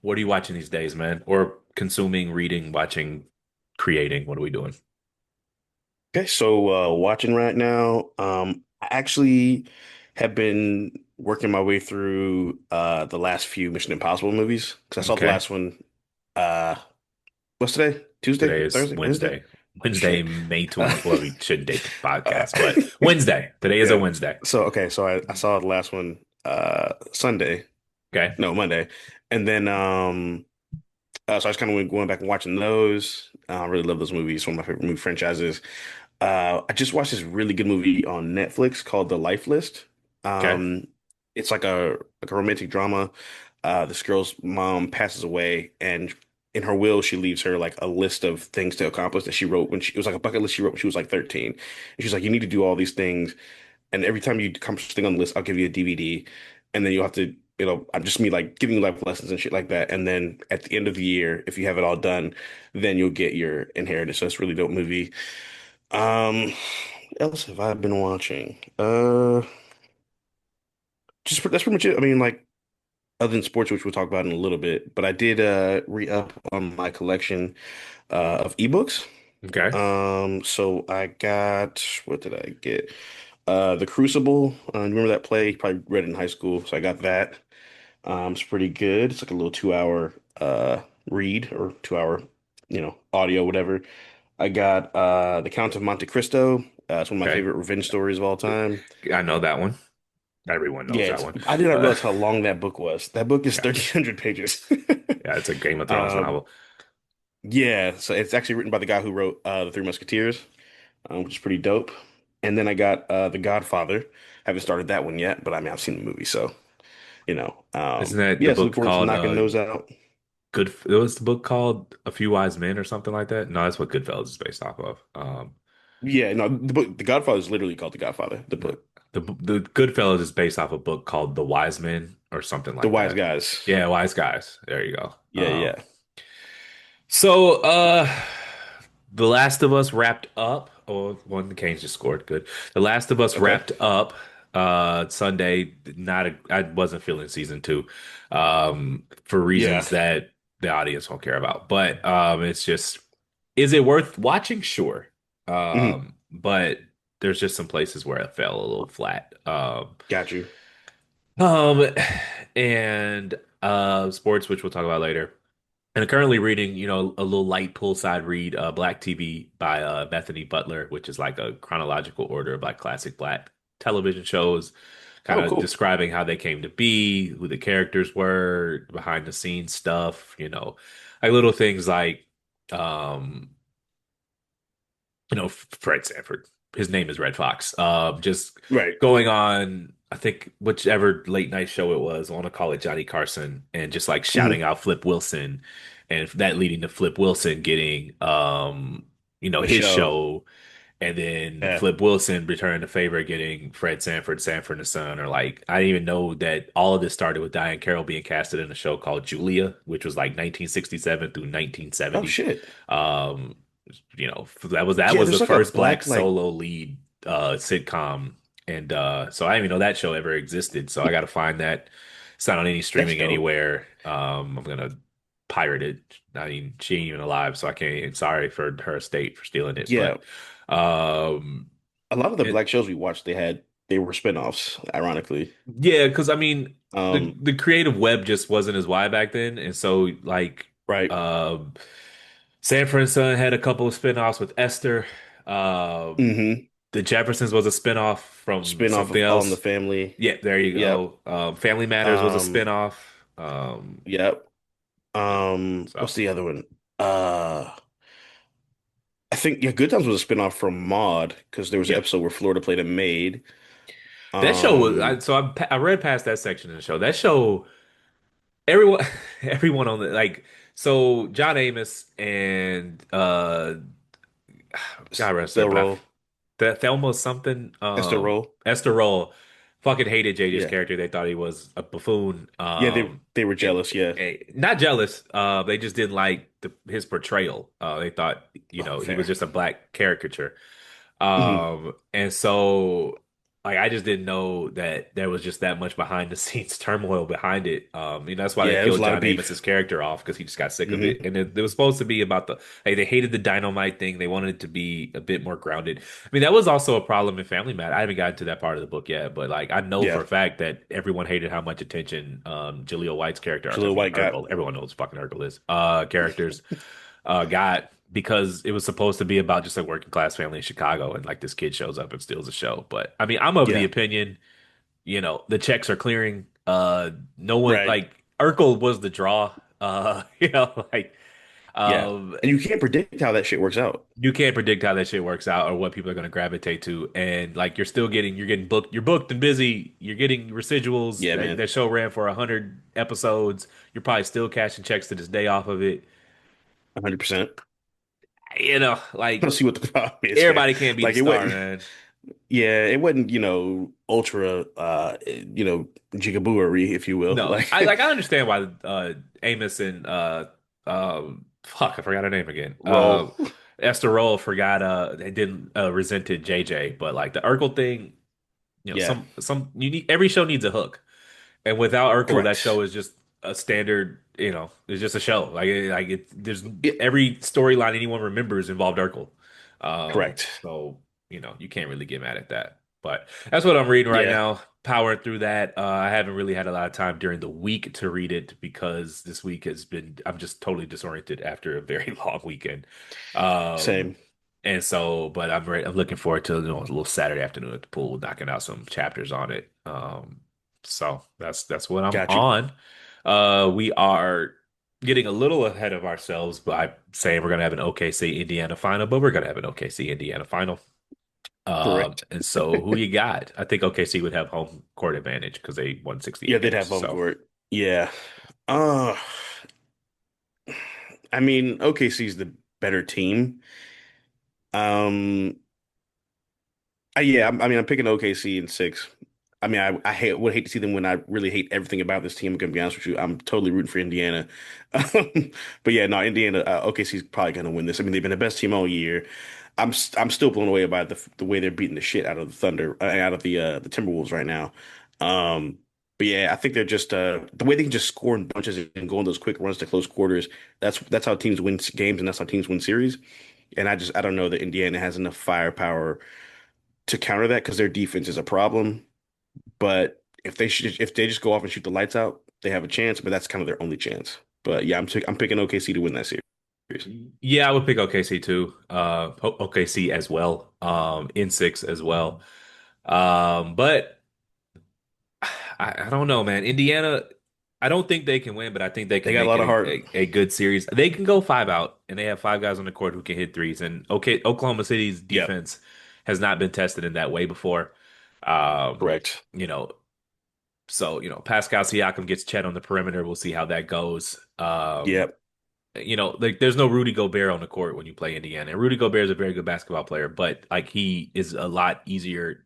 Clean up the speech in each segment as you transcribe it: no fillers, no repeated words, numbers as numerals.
What are you watching these days, man? Or consuming, reading, watching, creating? What are we doing? Okay, so watching right now, I actually have been working my way through the last few Mission Impossible movies because I saw the Okay. last one uh what's today? Tuesday? Today is Thursday? Wednesday? Wednesday. Oh Wednesday, shit. May Uh, 20th. Well, we shouldn't date the uh, podcast, but Wednesday. Today is a yeah. Wednesday. So I saw the last one Sunday. Okay. No, Monday. And then so I just kind of went going back and watching those. I really love those movies, one of my favorite movie franchises. I just watched this really good movie on Netflix called The Life List. Okay. Um, it's like a romantic drama. This girl's mom passes away, and in her will, she leaves her like a list of things to accomplish that she wrote when it was like a bucket list she wrote when she was like 13. And she's like, you need to do all these things, and every time you accomplish something on the list, I'll give you a DVD, and then you'll have to, I'm just me like giving you life lessons and shit like that. And then at the end of the year, if you have it all done, then you'll get your inheritance. So it's a really dope movie. What else have I been watching? Just that's pretty much it. I mean, like other than sports, which we'll talk about in a little bit, but I did re-up on my collection of ebooks. Okay. So I got what did I get? The Crucible. Remember that play? You probably read it in high school, so I got that. It's pretty good. It's like a little 2 hour read or 2 hour, audio, whatever. I got The Count of Monte Cristo. It's one of my Okay. favorite revenge stories of all time. I know that one. Everyone Yeah, knows that one. I did not Uh, realize how long that book was. That book is yeah. 1,300 pages. Yeah, it's a Game of Thrones Um, novel. yeah, so it's actually written by the guy who wrote The Three Musketeers, which is pretty dope. And then I got The Godfather. Haven't started that one yet, but I mean I've seen the movie, so Isn't that the yeah. So look book forward to called knocking those out. Good? It was the book called A Few Wise Men or something like that. No, that's what Goodfellas is based off of. Yeah, no, the book The Godfather is literally called The Godfather. The No, book, the Goodfellas is based off a book called The Wise Men or something The like Wise that. Guys. Yeah, Wise Guys. There you go. Yeah, yeah. So The Last of Us wrapped up. Oh, one the Canes just scored. Good. The Last of Us Okay. wrapped up Sunday. I wasn't feeling season two for Yeah. reasons that the audience won't care about. But it's just, is it worth watching? Sure. Mhm. But there's just some places where it fell a little flat. Got you. Um and sports, which we'll talk about later. And I'm currently reading, a little light poolside read, Black TV by Bethany Butler, which is like a chronological order of like classic black television shows, kind Oh, of cool. describing how they came to be, who the characters were, behind the scenes stuff, like little things like, um, Fred Sanford. His name is Red Fox. Just Right. going on, I think whichever late night show it was, I want to call it Johnny Carson, and just like shouting Mhm. out Flip Wilson, and that leading to Flip Wilson getting, The his show. show, and then Yeah. Flip Wilson returning the favor, getting Fred Sanford, Sanford and the Son, or like I didn't even know that all of this started with Diane Carroll being casted in a show called Julia, which was like 1967 through Oh 1970. shit. Um, that was Yeah, the there's like a first black black like solo lead sitcom, and so I didn't even know that show ever existed. So I got to find that. It's not on any that's streaming dope. anywhere. I'm gonna pirate it. I mean, she ain't even alive, so I can't. Sorry for her estate for stealing it, Yeah, but um, a lot of the it black shows we watched, they were spinoffs, ironically. yeah, because I mean, the Um, the creative web just wasn't as wide back then, and so like right. um. Sanford and Son had a couple of spinoffs with Esther. Um, Mm-hmm. The Jeffersons was a spinoff from Spinoff something of All in the else. Family. Yeah, there you Yep. go. Family Matters was a Um, spinoff. Um, yep. yeah. What's So the other one? I think Good Times was a spinoff from Maude because there was an yeah, episode where Florida played a maid. that show was. Um, I read past that section of the show. That show, everyone, everyone on the like. So John Amos and God rest her, Still but Roll, Thelma something, Esther Roll. Esther Roll, fucking hated JJ's Yeah. character. They thought he was a buffoon. Yeah, they were jealous, yeah. Not jealous. They just didn't like his portrayal. They thought, Oh, he was fair. just a black caricature. Hmm. And so Like I just didn't know that there was just that much behind the scenes turmoil behind it. That's why they Yeah, it was a killed lot of John beef. Amos's character off because he just got sick of it. Hmm. And it was supposed to be about the like they hated the dynamite thing. They wanted it to be a bit more grounded. I mean, that was also a problem in Family Matter. I haven't gotten to that part of the book yet, but like I know for Yeah, a fact that everyone hated how much attention Jaleel White's character, I Jaleel mean White got Urkel, everyone knows fucking Urkel is characters got because it was supposed to be about just a working class family in Chicago, and like this kid shows up and steals the show. But I mean, I'm of the yeah, opinion, the checks are clearing. No one right. like Urkel was the draw. Yeah, um, and you can't predict how that shit works out. you can't predict how that shit works out or what people are going to gravitate to, and like you're getting booked, you're booked and busy. You're getting residuals. Yeah, That man, show ran for 100 episodes. You're probably still cashing checks to this day off of it. 100%. I don't Like see what the problem is, man. everybody can't be the Like it star, wasn't. man. Yeah, it wasn't. Ultra. Jigabooery, if you will. No, I Like like I understand why Amos and fuck, I forgot her name again. roll. Esther Roll forgot they didn't resented JJ, but like the Urkel thing, Yeah, you need every show needs a hook. And without Urkel, that show correct. is just a standard, it's just a show. There's Yeah, every storyline anyone remembers involved Urkel. correct. So, you can't really get mad at that. But that's what I'm reading right Yeah, now. Powering through that. I haven't really had a lot of time during the week to read it because this week I'm just totally disoriented after a very long weekend. Um, same. and so, but I'm looking forward to, a little Saturday afternoon at the pool, knocking out some chapters on it. So that's what I'm Got you. on. We are getting a little ahead of ourselves by saying we're gonna have an OKC Indiana final, but we're gonna have an OKC Indiana final. Correct. And so who you got? I think OKC would have home court advantage because they won Yeah, 68 they'd games. have home So court. Yeah. Uh, I mean, OKC's the better team. Um, I mean, I'm picking OKC in six. I mean, would hate to see them win. I really hate everything about this team. I'm gonna be honest with you. I'm totally rooting for Indiana. But yeah, no, Indiana, OKC's probably gonna win this. I mean, they've been the best team all year. I'm still blown away by the way they're beating the shit out of the Thunder, out of the Timberwolves right now. Um, but yeah, I think they're just the way they can just score in bunches and go on those quick runs to close quarters. That's how teams win games and that's how teams win series. And I don't know that Indiana has enough firepower to counter that because their defense is a problem. But if they just go off and shoot the lights out, they have a chance. But that's kind of their only chance. But yeah, I'm picking OKC to win that series. yeah, I would pick OKC too. OKC as well. In six as well. But I don't know, man. Indiana, I don't think they can win, but I think they They can got a make lot it of heart. a good series. They can go five out, and they have five guys on the court who can hit threes. And okay, Oklahoma City's Yep, defense has not been tested in that way before. Um, correct. you know, Pascal Siakam gets Chet on the perimeter. We'll see how that goes. Yep. Like there's no Rudy Gobert on the court when you play Indiana. And Rudy Gobert is a very good basketball player, but like he is a lot easier.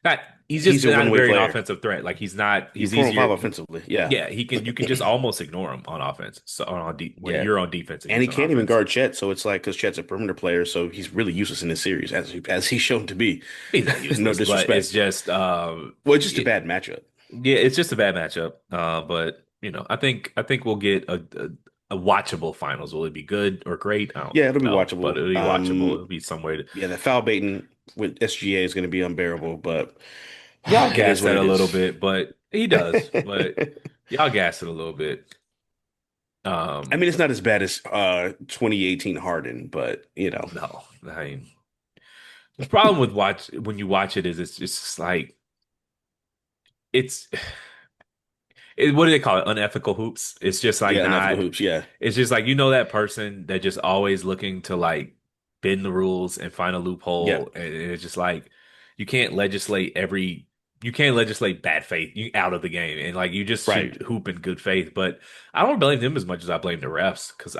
Not he's just He's a not a one-way very player. offensive threat. Like he's He's 4 on 5 easier. offensively. Yeah. Yeah, you can just almost ignore him on offense. So when Yeah. you're on defense and And he's he on can't even offense, guard Chet, so it's like because Chet's a perimeter player, so he's really useless in this series, as he's shown to be. he's not No useless, but it's disrespect. just Well, it's just a bad matchup. yeah, it's just a bad matchup. But I think we'll get a watchable finals. Will it be good or great? I don't Yeah, it'll be know, but watchable. it'll be watchable. It'll be some way to Yeah, the foul baiting with SGA is going to be unbearable, but y'all it is gas what that it a little is. bit, but he does. But y'all gas it a little bit. I Um, mean, it's not as bad as 2018 Harden, but no, I mean the problem with watch when you watch it is it's just like it's what do they call it? Unethical hoops. It's just like yeah, unethical not. hoops. Yeah, It's just like that person that just always looking to like bend the rules and find a yeah, loophole, and it's just like you can't legislate you can't legislate bad faith out of the game, and like you just right. should hoop in good faith. But I don't blame them as much as I blame the refs because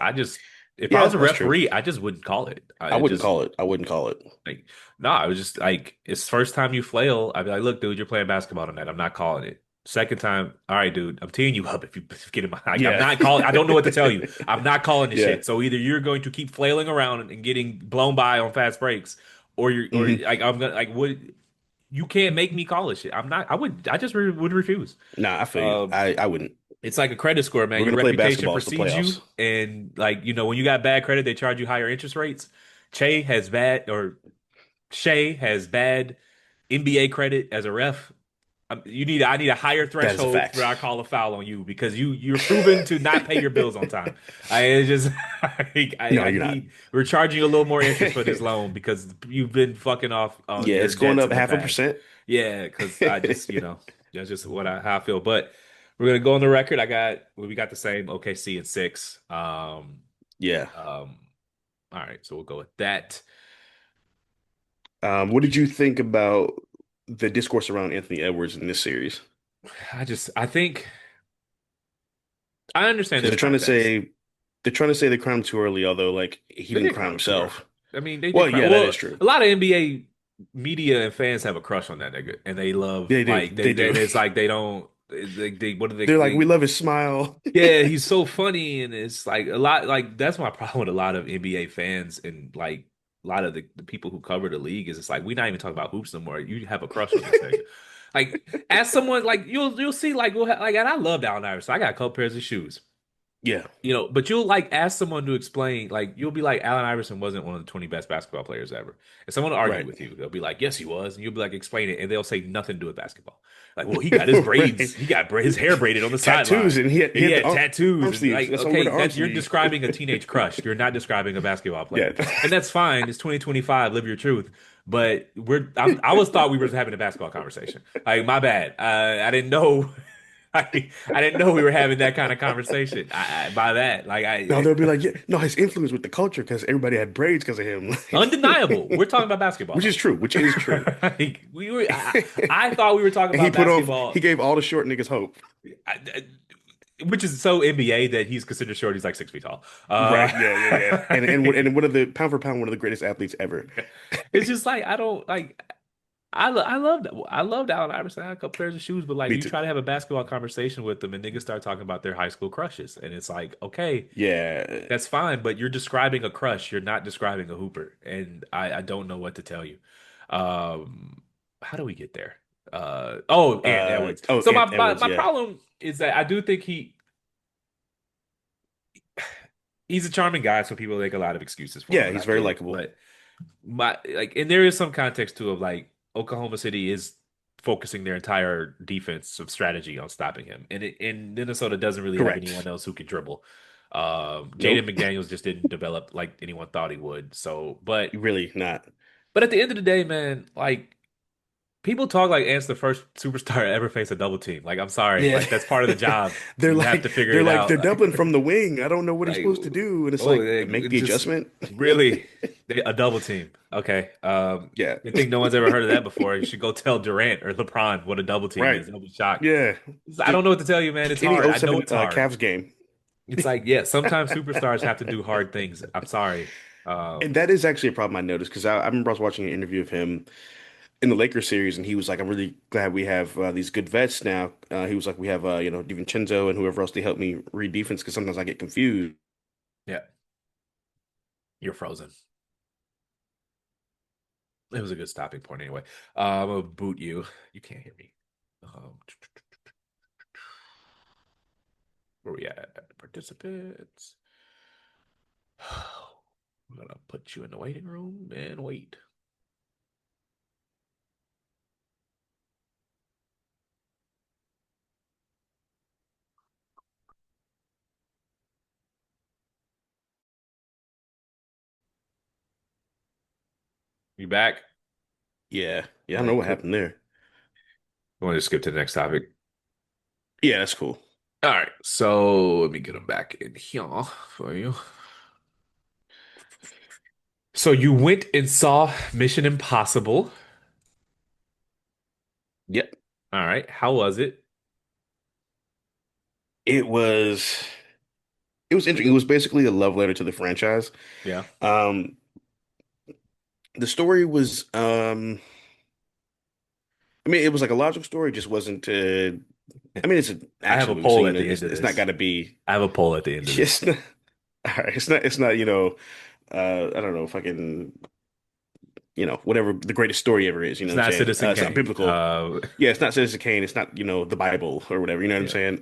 if I Yeah, was a that's true. referee, I just wouldn't call it. I I wouldn't just call it. I wouldn't call it. like, no, I was just like, it's first time you flail. I'd be like, look, dude, you're playing basketball tonight. I'm not calling it. Second time, all right, dude, I'm teeing you up if you get in my, like, I'm Yeah, not calling. I don't know what to tell you. I'm not calling this yeah. shit. So either you're going to keep flailing around and getting blown by on fast breaks, or you're, or Hmm. like, I'm gonna, like, what? you can't make me call it shit. I'm not. I just would refuse. Nah, I feel you. Um, I wouldn't. it's like a credit score, man. We're Your gonna play reputation basketball. It's the precedes playoffs. you, and like when you got bad credit, they charge you higher interest rates. Che has bad, or Shay has bad NBA credit as a ref. I need a higher That is a threshold for fact. I call a foul on you because you're proven to not pay your bills on time. I it's just No, I you're not. need we're charging you a little more interest for this loan because you've been fucking off on Yeah, your it's going debts up in the half a past. percent. Yeah, because I just that's just how I feel. But we're gonna go on the record. We got the same OKC in six. Yeah. Um, all right, so we'll go with that. What did you think about the discourse around Anthony Edwards in this series? I think I understand Because there's context. they're trying to say they crimed too early, although like he They didn't did crime crown him too early. himself. I mean, they did Well, crown. yeah, that is Well, true. a lot of NBA media and fans have a crush on that nigga, and they love They do. like They do. it's like they don't. They what do They're like, we love his smile. yeah, he's so funny, and it's like a lot. Like that's my problem with a lot of NBA fans and like a lot of the people who cover the league is it's like we're not even talking about hoops no more. You have a crush on this nigga. Like as someone like you'll see like like and I loved Allen Iverson. I got a couple pairs of shoes. Yeah, But you'll like ask someone to explain, like you'll be like, Allen Iverson wasn't one of the 20 best basketball players ever. And someone will argue right. with you. They'll be like, yes, he was. And you'll be like, explain it. And they'll say nothing to do with basketball. Like, well, he got his braids, Right. he got his hair braided on the Tattoos, sideline. and And he he had the had tattoos. arm And sleeves. like, That's why we're the okay, arm you're sleeve. describing a teenage crush. You're not describing a basketball Yeah. player. And that's fine. It's 2025. Live your truth. But I was thought we were having a basketball conversation. Like, my bad. I didn't know. I didn't know we were having that kind of conversation. By that, like No, they'll be like, yeah, no, his influence with the culture because everybody had braids because of him. undeniable. We're talking about Which is basketball. true, which is true. Like, I thought we were talking And he about put off, he basketball, gave all the short niggas hope. which is so NBA that he's considered short. He's like 6 feet tall. Right. Yeah, yeah, yeah. And one of the pound for pound, one of the greatest athletes ever. it's just like I don't like. I loved Allen Iverson. I had a couple pairs of shoes, but like Me you too. try to have a basketball conversation with them, and niggas start talking about their high school crushes, and it's like, okay, Yeah. that's fine, but you're describing a crush. You're not describing a hooper, and I don't know what to tell you. How do we get there? Aaron Edwards. So Ant Edwards, my yeah. problem is that I do think he's a charming guy, so people make a lot of excuses for him, Yeah, and he's I very get it. likable. But and there is some context to of like Oklahoma City is focusing their entire defensive strategy on stopping him, and Minnesota doesn't really have Correct. anyone else who can dribble. Jaden Nope. McDaniels just didn't develop like anyone thought he would. So, Really not. but at the end of the day, man, like people talk like Ant's the first superstar to ever face a double team. Like, I'm sorry, Yeah. like that's part of the job. They're You have to like figure they're it like they're out. doubling from the wing. I don't know what he's Like, supposed to do. And it's oh, like make the just adjustment. really a double team. Okay. Yeah. I think no one's ever heard of that before. You should go tell Durant or LeBron what a double team Right. is. They'll be shocked. Yeah. I don't know what to tell you, man. It's Any hard. oh I know 07 it's hard. Cavs game. It's like, yeah, sometimes superstars have to do hard things. I'm sorry. And Um, that is actually a problem I noticed because I remember I was watching an interview of him in the Lakers series, and he was like, "I'm really glad we have these good vets now." He was like, "We have DiVincenzo and whoever else to help me read defense because sometimes I get confused." yeah, you're frozen. It was a good stopping point anyway. I'm gonna boot you. You can't hear me. Um, where we at? Participants. I'm gonna put you in the waiting room and wait. You back? Yeah, yeah, I All don't know right, what cool. happened there. I want to skip to the next topic. Yeah, that's cool. All right, so let me get them back in here for you. So you went and saw Mission Impossible. Yep, All right, how was it? it was it was interesting. It was basically a love letter to the franchise. Yeah, Um, the story was, I mean, it was like a logical story, just wasn't. I mean, it's an I have action a movie, so poll at the end of it's not this. got to be. I have a poll at the end of this. It's all right. It's not. I don't know. Fucking. whatever the greatest story ever is. You know It's what I'm not saying? Citizen It's not Kane. biblical. Yeah, it's not Citizen Kane. It's not, the Bible or whatever. You know what I'm Yeah. saying?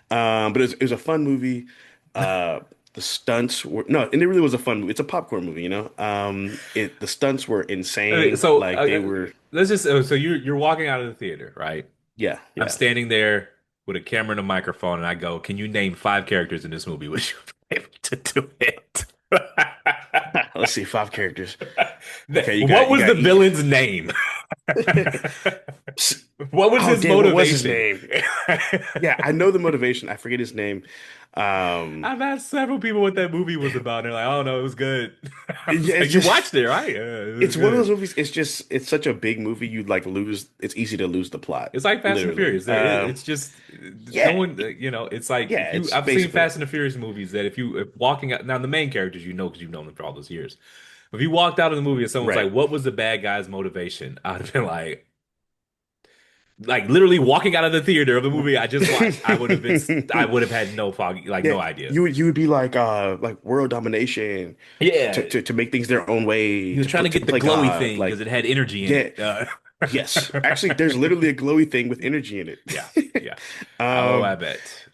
But it was a fun movie. Uh, the stunts were no, and it really was a fun movie. It's a popcorn movie, you know. The stunts were Okay, insane. so Like they were, let's just so you're walking out of the theater, right? yeah, I'm yeah. standing there with a camera and a microphone, and I go, "Can you name five characters in this movie?" Would you be able to do it? Let's see, five characters. Okay, you What got you was the got. villain's name? Psst. What was Oh his damn, what was his motivation? name? Yeah, I know the motivation. I forget his name. Um, I've asked several people what that movie was about, and they're like, "Oh no, it was good." I was yeah, like, it's "You just watched it, right? Yeah, it was it's one of those good." movies. It's such a big movie. You'd like lose. It's easy to lose the plot, It's like Fast and literally. Furious. It's just no Yeah, one, it's like yeah. if you, It's I've seen basically Fast and the Furious movies that if walking out, now the main characters you know because you've known them for all those years. If you walked out of the movie and someone's right. like, "What was the bad guy's motivation?" I'd have been like literally walking out of the theater of the movie I just watched, I would have had no foggy, like Yeah, no idea. you would be like world domination to, Yeah, to to make things their own way he was trying to to get the play glowy God. thing because Like it had energy in yeah, it. yes. Actually, there's literally a glowy thing with energy in Yeah, it. yeah. Oh, I Um, bet.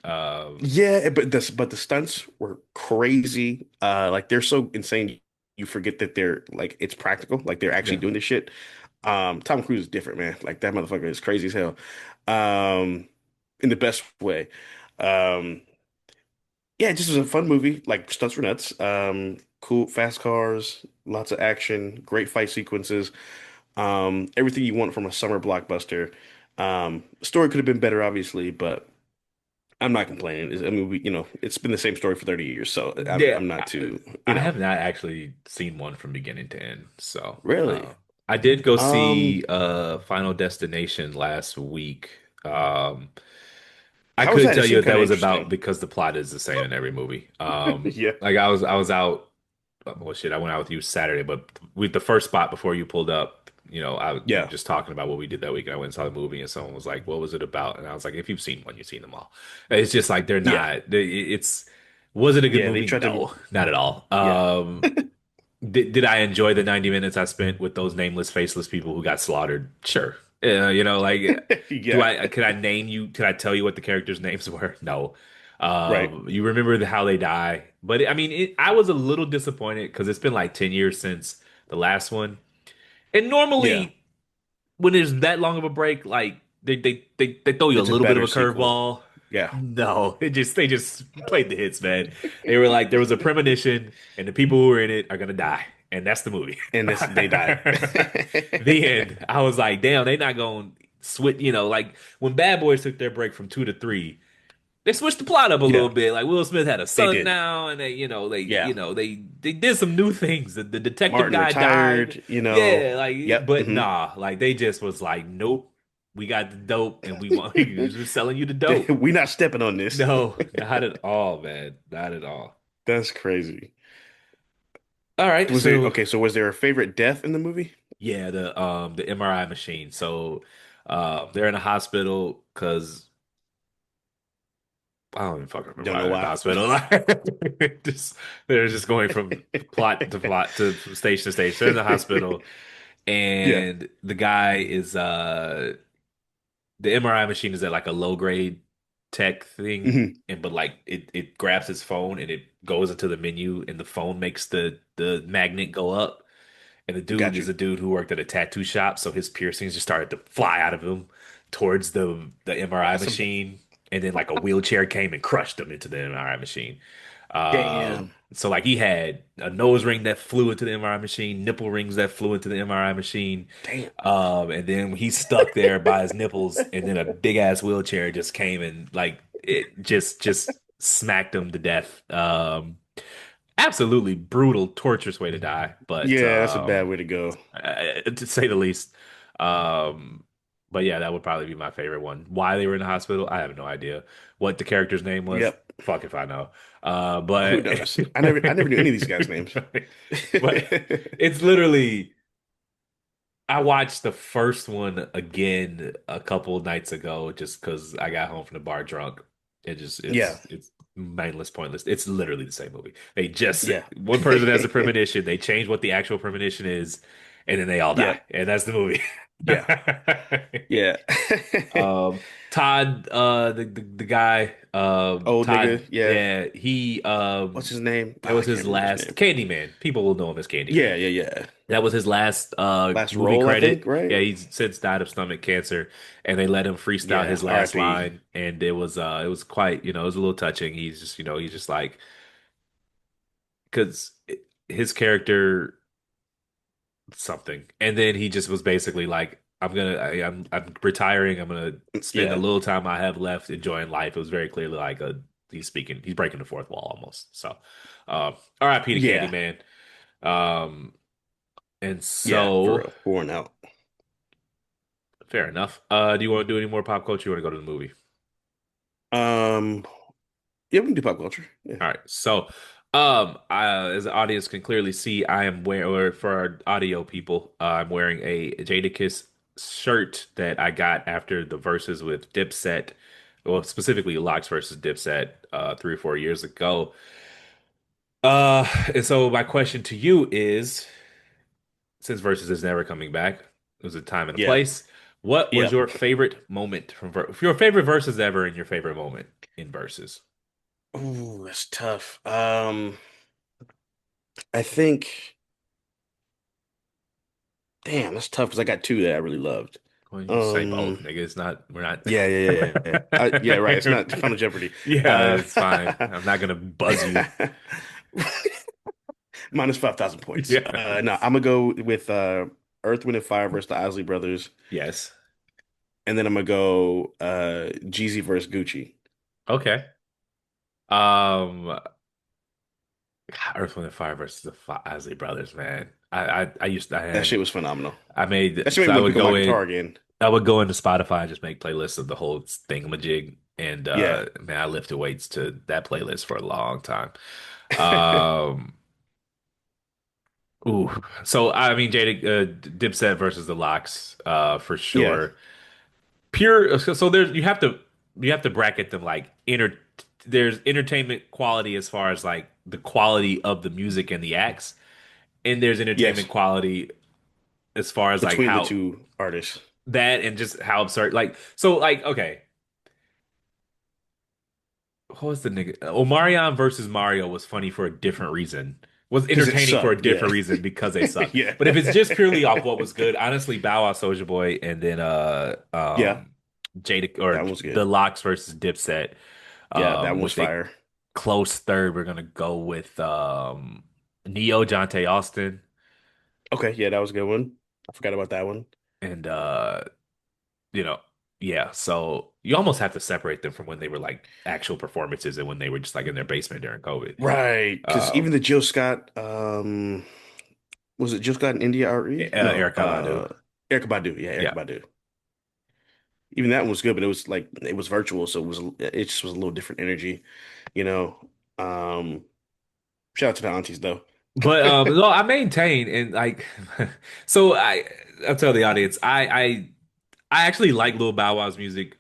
yeah, but the stunts were crazy. Like they're so insane, you forget that they're like it's practical. Like they're actually Yeah. doing this shit. Tom Cruise is different, man. Like that motherfucker is crazy as hell. Um, in the best way. Um, yeah, it just was a fun movie. Like stunts were nuts. Cool, fast cars, lots of action, great fight sequences. Everything you want from a summer blockbuster. Story could have been better, obviously, but I'm not complaining. I mean, it's been the same story for 30 years, so I'm Yeah, I'm not too, I have not actually seen one from beginning to end. So, really. I did go Um, see Final Destination last week. Um, I how was couldn't that? It tell you seemed what that kind of was about interesting. because the plot is the same in every movie. Yeah, Like I was out. Well, shit, I went out with you Saturday, but with the first spot before you pulled up, we were yeah, just talking about what we did that week, and I went and saw the movie, and someone was like, "What was it about?" And I was like, "If you've seen one, you've seen them all." It's just like they're yeah, not. It's was it a good yeah. They movie? tried to, No, not at all. yeah, Did I enjoy the 90 minutes I spent with those nameless, faceless people who got slaughtered? Sure. Like, do yeah, I, can I name you, can I tell you what the characters' names were? No. right, You remember how they die. But I mean, I was a little disappointed because it's been like 10 years since the last one. And yeah. normally, when there's that long of a break, like they throw you a It's a little bit of better a sequel. curveball. Yeah, No, they just played the hits, man. They were like there was a premonition, and the people who were in it are gonna die, and that's the movie. and this they died. The end. I was like, damn, they not going to switch. Like when Bad Boys took their break from two to three, they switched the plot up a little Yeah, bit. Like Will Smith had a they son did. now, and Yeah, they did some new things. The detective Martin guy died. retired. Yeah, like Yep. but nah, like they just was like, nope, we got the dope, and we want we just selling you the dope. We not stepping on this. No, not at all, man, not at all. That's crazy. All right, Was there so okay? So was there a favorite death in the movie? yeah, the MRI machine. So they're in a hospital because I don't even fucking remember Don't why know they're in the why. hospital. just they're just going from plot to from station to station. They're in the hospital, Yeah. and the guy is the MRI machine is at like a low grade tech thing, Hmm. and but like it grabs his phone and it goes into the menu, and the phone makes the magnet go up. And the dude Got is you. a dude who worked at a tattoo shop, so his piercings just started to fly out of him towards the MRI That's a machine, and then like a wheelchair came and crushed him into the MRI machine. damn. So like he had a nose ring that flew into the MRI machine, nipple rings that flew into the MRI machine, Damn. and then he's stuck there by his nipples, and then a big ass wheelchair just came and like it just smacked him to death. Absolutely brutal, torturous way to die, but Yeah, that's a bad way to go. to say the least. Um, but yeah, that would probably be my favorite one. Why they were in the hospital, I have no idea. What the character's name was, Yep. fuck if I know. Who But knows? I never knew any of these guys' names. but it's literally. I watched the first one again a couple nights ago just because I got home from the bar drunk. It just Yeah. it's mindless, pointless. It's literally the same movie. They just Yeah. one person has a premonition. They change what the actual premonition is, and then they all Yeah. die, and that's the movie. Yeah. Yeah. Todd, the guy, Old nigga. Todd, Yeah. yeah, he, What's his name? that Oh, I was can't his remember his last name. Candyman. People will know him as Yeah, Candyman. yeah, yeah. That was his last Last movie role, I think, credit. right? Yeah, he's since died of stomach cancer, and they let him freestyle Yeah. his last R.I.P. line, and it was quite, it was a little touching. He's just, he's just like, because his character something, and then he just was basically like, I'm retiring. I'm gonna spend the Yeah. little time I have left enjoying life. It was very clearly like he's breaking the fourth wall almost. So, R.I.P. to Yeah. Candyman. Um, and Yeah, for so. real. Pouring out. Fair enough. Do you want to do any more pop culture? You want to go to the movie? Um, yeah, we can do pop culture. Yeah. All right. So, as the audience can clearly see, I am wearing, or for our audio people, I'm wearing a Jadakiss shirt that I got after the verses with Dipset, well, specifically Locks versus Dipset, 3 or 4 years ago. And so my question to you is, since verses is never coming back, it was a time and a Yeah. place. What was Yeah. your favorite moment from your favorite verses ever and your favorite moment in verses? Ooh, that's tough. I think, damn, that's tough because I got two that I really loved. Well, you just say both, Um, nigga. It's not. We're not. yeah, yeah, yeah, yeah. Yeah, right. It's not Final Jeopardy. Yeah, Uh, it's fine. I'm not gonna buzz you. minus 5,000 points. Yeah. No, I'm gonna go with Earth, Wind, and Fire versus the Isley Brothers, Yes. and then I'm gonna go Jeezy versus Gucci. Okay. Um, Earth, Wind, and Fire versus the Isley Brothers, man. I used to, I That had shit was phenomenal. I That made shit so made I me would become my go guitar in. again. I would go into Spotify and just make playlists of the whole thingamajig. And Yeah. man, I lifted weights to that playlist for a long time. Um, ooh. So I mean, Jada, Dipset versus the Locks, for Yeah. sure. Pure. So there's you have to bracket them like There's entertainment quality as far as like the quality of the music and the acts, and there's Yes. entertainment quality as far as like Between the how two artists. that and just how absurd. Like so, like okay. What was the nigga? Omarion versus Mario was funny for a different reason. Was Because it entertaining for a sucked. Yeah. different reason because they suck. Yeah. But if it's just purely off what was good, honestly, Bow Wow Soulja Boy and then Yeah. Jada That or one was the good. Locks versus Dipset Yeah, that one was with a fire. close third, we're gonna go with Neo, Jonte Austin, Okay, yeah, that was a good one. I forgot about that one. and you know, yeah. So you almost have to separate them from when they were like actual performances and when they were just like in their basement during COVID. Right. Because even Um, the Jill Scott, was it Jill Scott and India Ari? No, Erica Badu. Erykah Badu. Yeah, Yeah. Erykah Badu. Even that one was good, but it was like it was virtual, so it just was a little different energy, you know. Um, shout out to the aunties though. But no, I maintain and like so I'll tell the audience I actually like Lil Bow Wow's music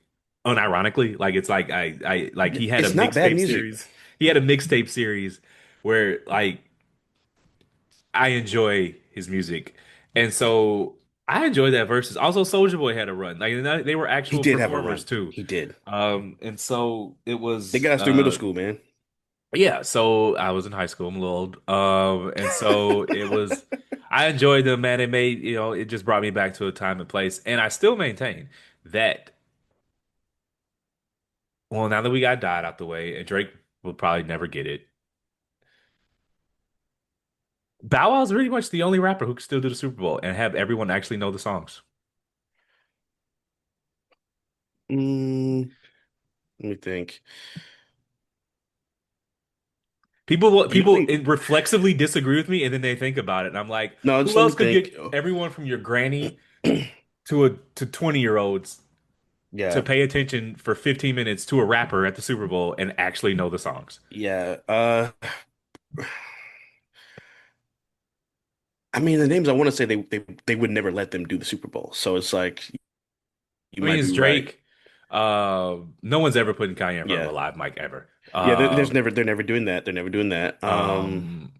unironically. Like it's like I like he had a It's not bad mixtape music. series. He had a mixtape series where like I enjoy his music. And so I enjoy that versus also Soulja Boy had a run. Like they were He actual did have a performers run. too. He did. And so it They was got us through middle school, man. yeah, so I was in high school. I'm a little old. And so it was, I enjoyed them, man. It made, it just brought me back to a time and place. And I still maintain that, well, now that we got died out the way, and Drake will probably never get it. Bow Wow's pretty much the only rapper who can still do the Super Bowl and have everyone actually know the songs. Mm, let me think. You don't People think? reflexively disagree with me, and then they think about it, and I'm like, No, just who let me else could think. get everyone from your granny to 20-year-olds to Yeah, pay attention for 15 minutes to a rapper at the Super Bowl and actually know the songs. yeah. I mean, the names I want to say they would never let them do the Super Bowl, so it's like you I mean, might it's be right. Drake. No one's ever putting Kanye in front of Yeah, a live mic ever. yeah. They're never doing that. They're never doing that. Um,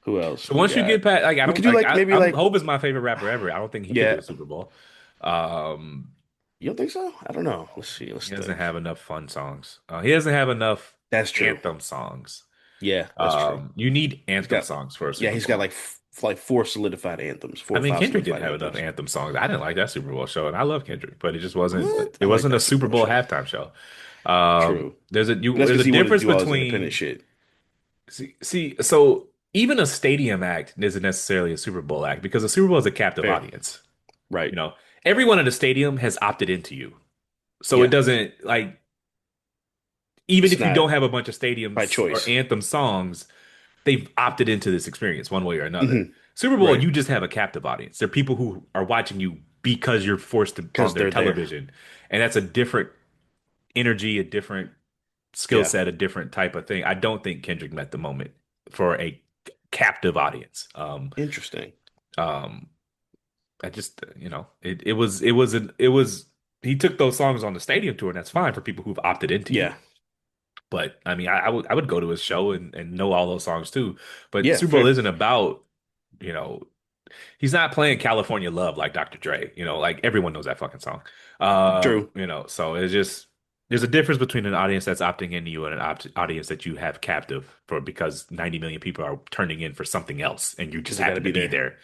Who else So we once you got? get past, like I We don't could do like like maybe I'm like Hope is my favorite rapper ever. I don't think he could do yeah. a Super Bowl. Um, You don't think so? I don't know. Let's see. Let's he doesn't think. have enough fun songs. He doesn't have enough That's true. anthem songs. Yeah, that's true. You need He's anthem got songs for a yeah, Super he's got Bowl. like like four solidified anthems, four I or mean, five Kendrick didn't solidified have enough anthems. anthem songs. I didn't like that Super Bowl show, and I love Kendrick, but it just wasn't. What? It I like wasn't a that Super Super Bowl Bowl show. halftime show. But that's There's because a he wanted to difference do all his independent between shit. so even a stadium act isn't necessarily a Super Bowl act because a Super Bowl is a captive Fair. audience. Right. You know, everyone at a stadium has opted into you, so it Yeah. doesn't like even It's if you not don't have a bunch of by stadiums or choice. anthem songs, they've opted into this experience one way or another. Hmm. Super Bowl, Right. you just have a captive audience. They're people who are watching you because you're on Because their they're there. television, and that's a different energy, a different skill Yeah. set, a different type of thing. I don't think Kendrick met the moment for a captive audience. Interesting. Um, I just, it was he took those songs on the stadium tour, and that's fine for people who've opted into you. Yeah. But I mean, I would go to his show and know all those songs too. But Yeah, Super Bowl fair. isn't about, you know, he's not playing California Love like Dr. Dre, like everyone knows that fucking song. True. So it's just there's a difference between an audience that's opting into you and an audience that you have captive for because 90 million people are turning in for something else and you Because just they gotta happen to be be there. there.